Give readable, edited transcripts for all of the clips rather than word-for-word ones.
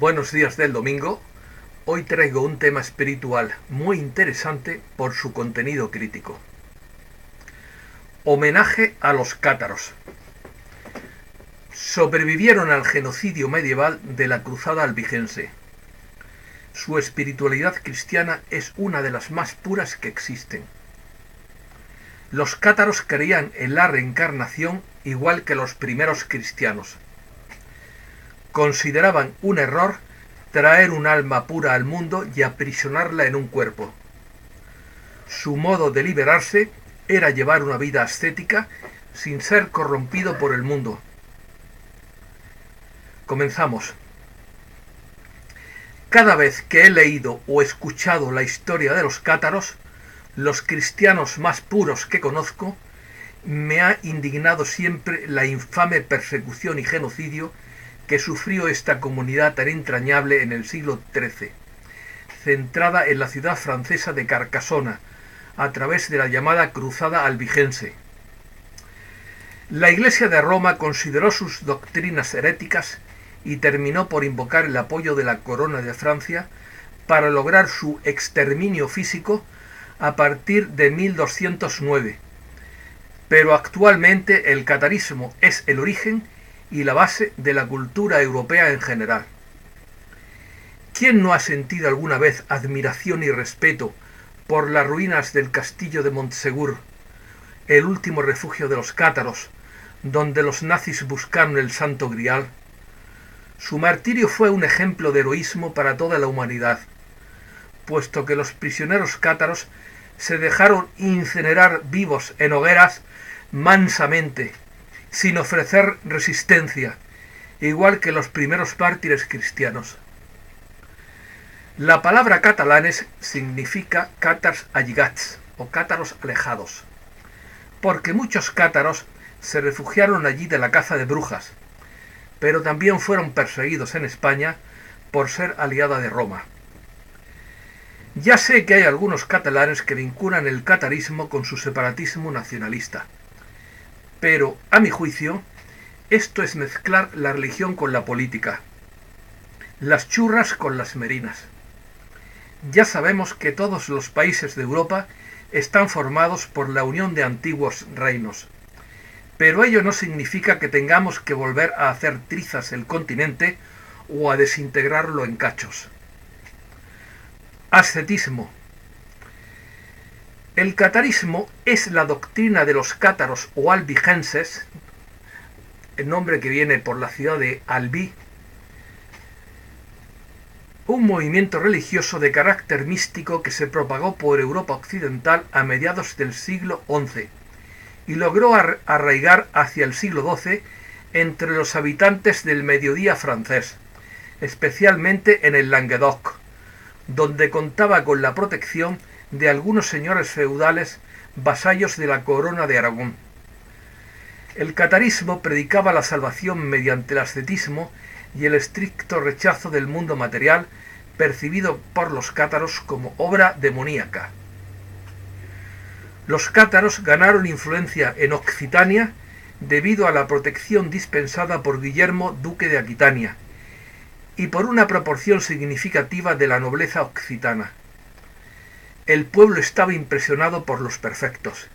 Buenos días del domingo. Hoy traigo un tema espiritual muy interesante por su contenido crítico. Homenaje a los cátaros. Sobrevivieron al genocidio medieval de la Cruzada albigense. Su espiritualidad cristiana es una de las más puras que existen. Los cátaros creían en la reencarnación igual que los primeros cristianos. Consideraban un error traer un alma pura al mundo y aprisionarla en un cuerpo. Su modo de liberarse era llevar una vida ascética sin ser corrompido por el mundo. Comenzamos. Cada vez que he leído o escuchado la historia de los cátaros, los cristianos más puros que conozco, me ha indignado siempre la infame persecución y genocidio que sufrió esta comunidad tan entrañable en el siglo XIII, centrada en la ciudad francesa de Carcasona, a través de la llamada Cruzada albigense. La Iglesia de Roma consideró sus doctrinas heréticas y terminó por invocar el apoyo de la Corona de Francia para lograr su exterminio físico a partir de 1209. Pero actualmente el catarismo es el origen y la base de la cultura europea en general. ¿Quién no ha sentido alguna vez admiración y respeto por las ruinas del castillo de Montsegur, el último refugio de los cátaros, donde los nazis buscaron el Santo Grial? Su martirio fue un ejemplo de heroísmo para toda la humanidad, puesto que los prisioneros cátaros se dejaron incinerar vivos en hogueras mansamente, sin ofrecer resistencia, igual que los primeros mártires cristianos. La palabra catalanes significa càtars alligats, o cátaros alejados, porque muchos cátaros se refugiaron allí de la caza de brujas, pero también fueron perseguidos en España por ser aliada de Roma. Ya sé que hay algunos catalanes que vinculan el catarismo con su separatismo nacionalista, pero, a mi juicio, esto es mezclar la religión con la política, las churras con las merinas. Ya sabemos que todos los países de Europa están formados por la unión de antiguos reinos, pero ello no significa que tengamos que volver a hacer trizas el continente o a desintegrarlo en cachos. Ascetismo. El catarismo es la doctrina de los cátaros o albigenses, el nombre que viene por la ciudad de Albi, un movimiento religioso de carácter místico que se propagó por Europa occidental a mediados del siglo XI y logró arraigar hacia el siglo XII entre los habitantes del mediodía francés, especialmente en el Languedoc, donde contaba con la protección de algunos señores feudales vasallos de la corona de Aragón. El catarismo predicaba la salvación mediante el ascetismo y el estricto rechazo del mundo material, percibido por los cátaros como obra demoníaca. Los cátaros ganaron influencia en Occitania debido a la protección dispensada por Guillermo, duque de Aquitania, y por una proporción significativa de la nobleza occitana. El pueblo estaba impresionado por los perfectos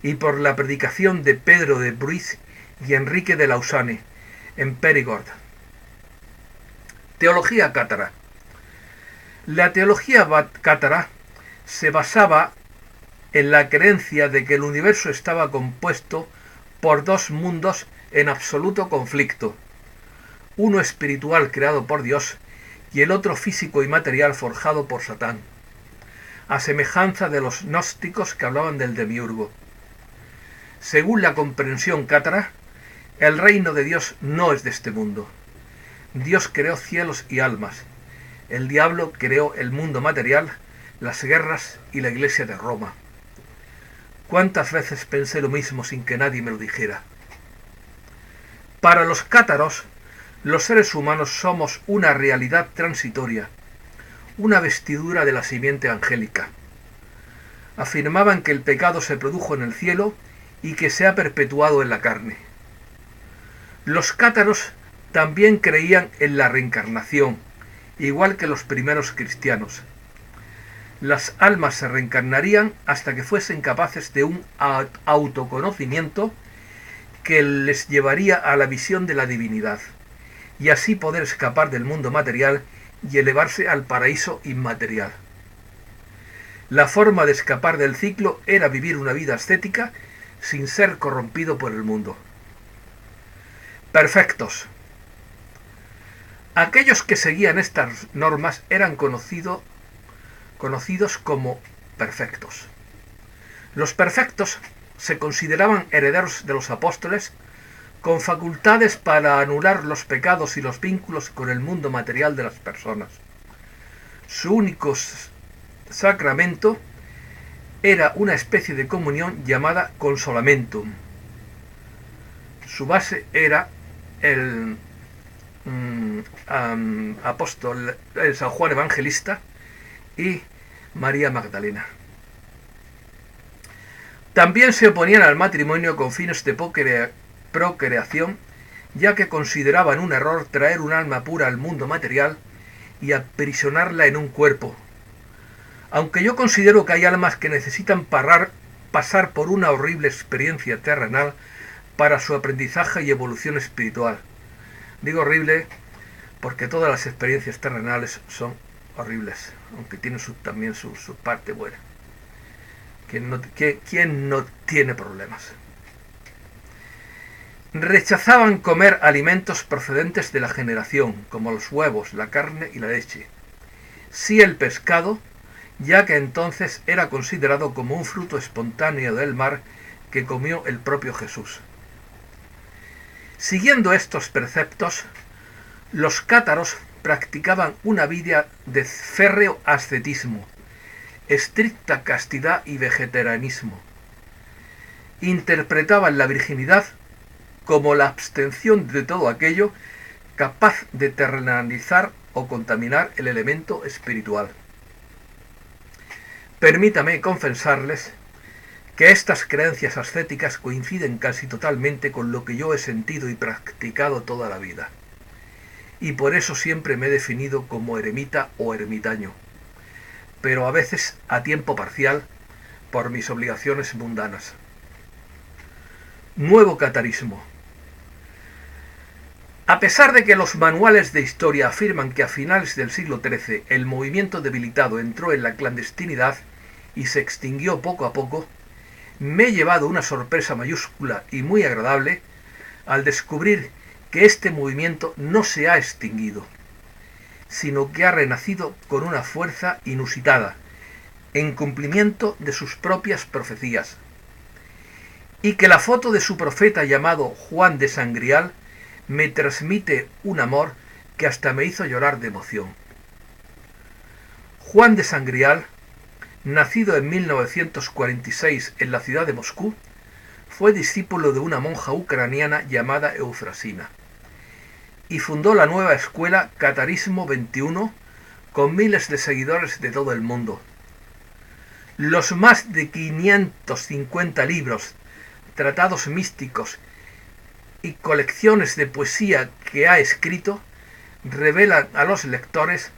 y por la predicación de Pedro de Bruys y Enrique de Lausanne en Périgord. Teología cátara. La teología cátara se basaba en la creencia de que el universo estaba compuesto por dos mundos en absoluto conflicto, uno espiritual creado por Dios y el otro físico y material forjado por Satán, a semejanza de los gnósticos que hablaban del demiurgo. Según la comprensión cátara, el reino de Dios no es de este mundo. Dios creó cielos y almas. El diablo creó el mundo material, las guerras y la Iglesia de Roma. ¿Cuántas veces pensé lo mismo sin que nadie me lo dijera? Para los cátaros, los seres humanos somos una realidad transitoria, una vestidura de la simiente angélica. Afirmaban que el pecado se produjo en el cielo y que se ha perpetuado en la carne. Los cátaros también creían en la reencarnación igual que los primeros cristianos. Las almas se reencarnarían hasta que fuesen capaces de un autoconocimiento que les llevaría a la visión de la divinidad, y así poder escapar del mundo material y elevarse al paraíso inmaterial. La forma de escapar del ciclo era vivir una vida ascética sin ser corrompido por el mundo. Perfectos. Aquellos que seguían estas normas eran conocidos como perfectos. Los perfectos se consideraban herederos de los apóstoles, con facultades para anular los pecados y los vínculos con el mundo material de las personas. Su único sacramento era una especie de comunión llamada consolamentum. Su base era el apóstol San Juan Evangelista y María Magdalena. También se oponían al matrimonio con fines de procreación, ya que consideraban un error traer un alma pura al mundo material y aprisionarla en un cuerpo. Aunque yo considero que hay almas que necesitan pasar por una horrible experiencia terrenal para su aprendizaje y evolución espiritual. Digo horrible porque todas las experiencias terrenales son horribles, aunque tienen también su parte buena. ¿Quién no tiene problemas? Rechazaban comer alimentos procedentes de la generación, como los huevos, la carne y la leche. Sí el pescado, ya que entonces era considerado como un fruto espontáneo del mar que comió el propio Jesús. Siguiendo estos preceptos, los cátaros practicaban una vida de férreo ascetismo, estricta castidad y vegetarianismo. Interpretaban la virginidad como la abstención de todo aquello capaz de terrenalizar o contaminar el elemento espiritual. Permítame confesarles que estas creencias ascéticas coinciden casi totalmente con lo que yo he sentido y practicado toda la vida. Y por eso siempre me he definido como eremita o ermitaño, pero a veces a tiempo parcial por mis obligaciones mundanas. Nuevo catarismo. A pesar de que los manuales de historia afirman que a finales del siglo XIII el movimiento debilitado entró en la clandestinidad y se extinguió poco a poco, me he llevado una sorpresa mayúscula y muy agradable al descubrir que este movimiento no se ha extinguido, sino que ha renacido con una fuerza inusitada, en cumplimiento de sus propias profecías, y que la foto de su profeta llamado Juan de Sangrial me transmite un amor que hasta me hizo llorar de emoción. Juan de Sangrial, nacido en 1946 en la ciudad de Moscú, fue discípulo de una monja ucraniana llamada Eufrasina y fundó la nueva escuela Catarismo XXI con miles de seguidores de todo el mundo. Los más de 550 libros, tratados místicos y colecciones de poesía que ha escrito revelan a los lectores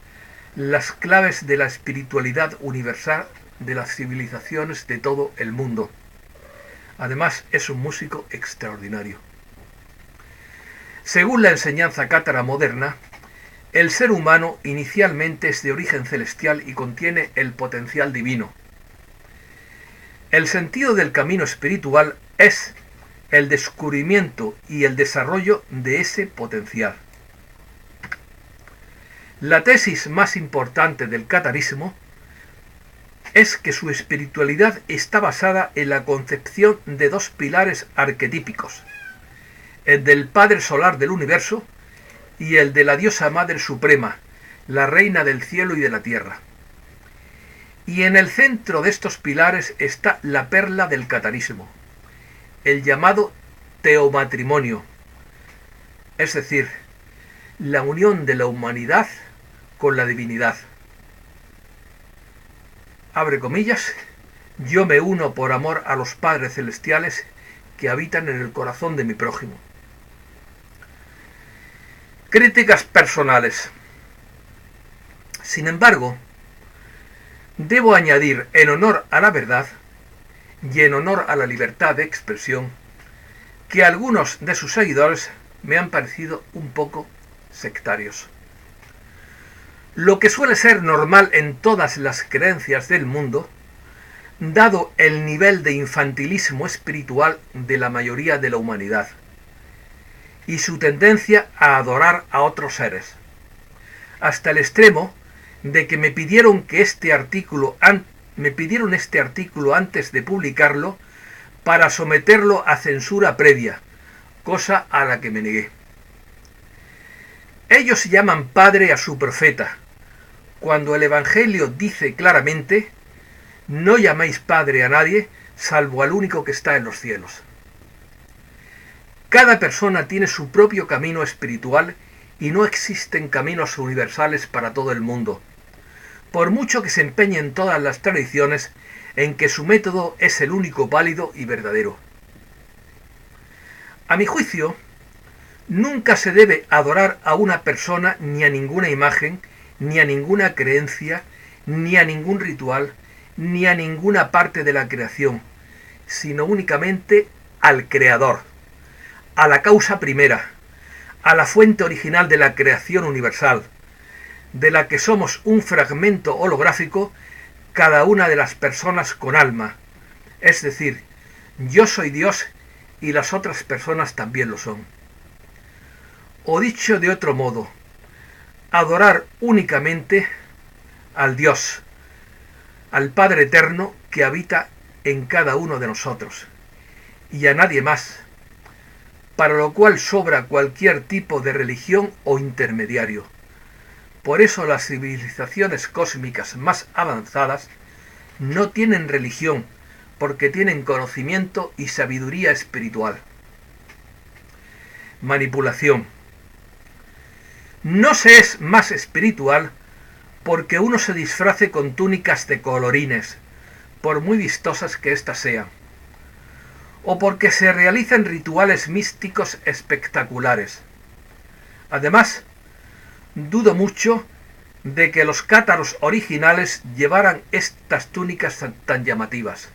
las claves de la espiritualidad universal de las civilizaciones de todo el mundo. Además, es un músico extraordinario. Según la enseñanza cátara moderna, el ser humano inicialmente es de origen celestial y contiene el potencial divino. El sentido del camino espiritual es el descubrimiento y el desarrollo de ese potencial. La tesis más importante del catarismo es que su espiritualidad está basada en la concepción de dos pilares arquetípicos, el del Padre Solar del Universo y el de la Diosa Madre Suprema, la Reina del Cielo y de la Tierra. Y en el centro de estos pilares está la perla del catarismo, el llamado teomatrimonio, es decir, la unión de la humanidad con la divinidad. Abre comillas, yo me uno por amor a los padres celestiales que habitan en el corazón de mi prójimo. Críticas personales. Sin embargo, debo añadir, en honor a la verdad y en honor a la libertad de expresión, que algunos de sus seguidores me han parecido un poco sectarios. Lo que suele ser normal en todas las creencias del mundo, dado el nivel de infantilismo espiritual de la mayoría de la humanidad y su tendencia a adorar a otros seres, hasta el extremo de que me pidieron este artículo antes de publicarlo para someterlo a censura previa, cosa a la que me negué. Ellos llaman padre a su profeta, cuando el Evangelio dice claramente: no llaméis padre a nadie salvo al único que está en los cielos. Cada persona tiene su propio camino espiritual y no existen caminos universales para todo el mundo, por mucho que se empeñen todas las tradiciones en que su método es el único válido y verdadero. A mi juicio, nunca se debe adorar a una persona, ni a ninguna imagen, ni a ninguna creencia, ni a ningún ritual, ni a ninguna parte de la creación, sino únicamente al Creador, a la causa primera, a la fuente original de la creación universal, de la que somos un fragmento holográfico cada una de las personas con alma. Es decir, yo soy Dios y las otras personas también lo son. O dicho de otro modo, adorar únicamente al Dios, al Padre Eterno que habita en cada uno de nosotros, y a nadie más, para lo cual sobra cualquier tipo de religión o intermediario. Por eso las civilizaciones cósmicas más avanzadas no tienen religión, porque tienen conocimiento y sabiduría espiritual. Manipulación. No se es más espiritual porque uno se disfrace con túnicas de colorines, por muy vistosas que éstas sean, o porque se realicen rituales místicos espectaculares. Además, dudo mucho de que los cátaros originales llevaran estas túnicas tan llamativas,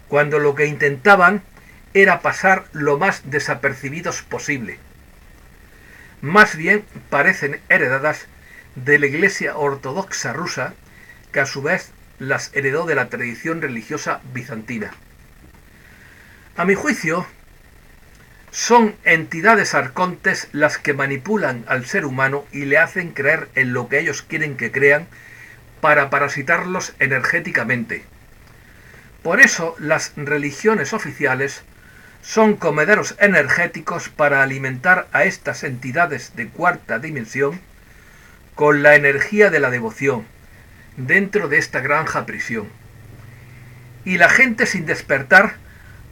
cuando lo que intentaban era pasar lo más desapercibidos posible. Más bien parecen heredadas de la Iglesia Ortodoxa rusa, que a su vez las heredó de la tradición religiosa bizantina. A mi juicio, son entidades arcontes las que manipulan al ser humano y le hacen creer en lo que ellos quieren que crean para parasitarlos energéticamente. Por eso las religiones oficiales son comederos energéticos para alimentar a estas entidades de cuarta dimensión con la energía de la devoción dentro de esta granja prisión. Y la gente sin despertar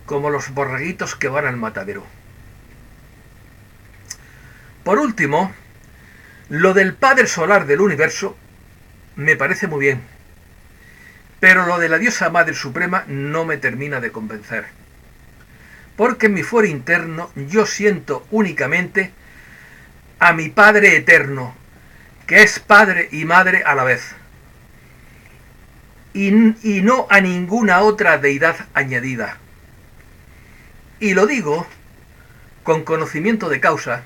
como los borreguitos que van al matadero. Por último, lo del Padre Solar del Universo me parece muy bien, pero lo de la Diosa Madre Suprema no me termina de convencer, porque en mi fuero interno yo siento únicamente a mi Padre Eterno, que es Padre y Madre a la vez, y no a ninguna otra deidad añadida. Y lo digo con conocimiento de causa,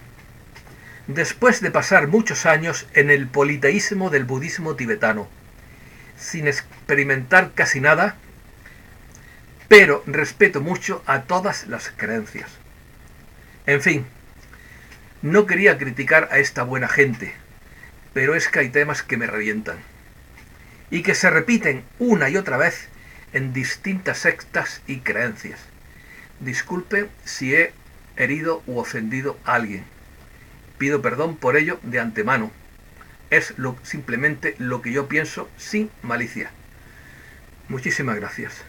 después de pasar muchos años en el politeísmo del budismo tibetano, sin experimentar casi nada, pero respeto mucho a todas las creencias. En fin, no quería criticar a esta buena gente, pero es que hay temas que me revientan, y que se repiten una y otra vez en distintas sectas y creencias. Disculpe si he herido u ofendido a alguien. Pido perdón por ello de antemano. Es simplemente lo que yo pienso sin malicia. Muchísimas gracias.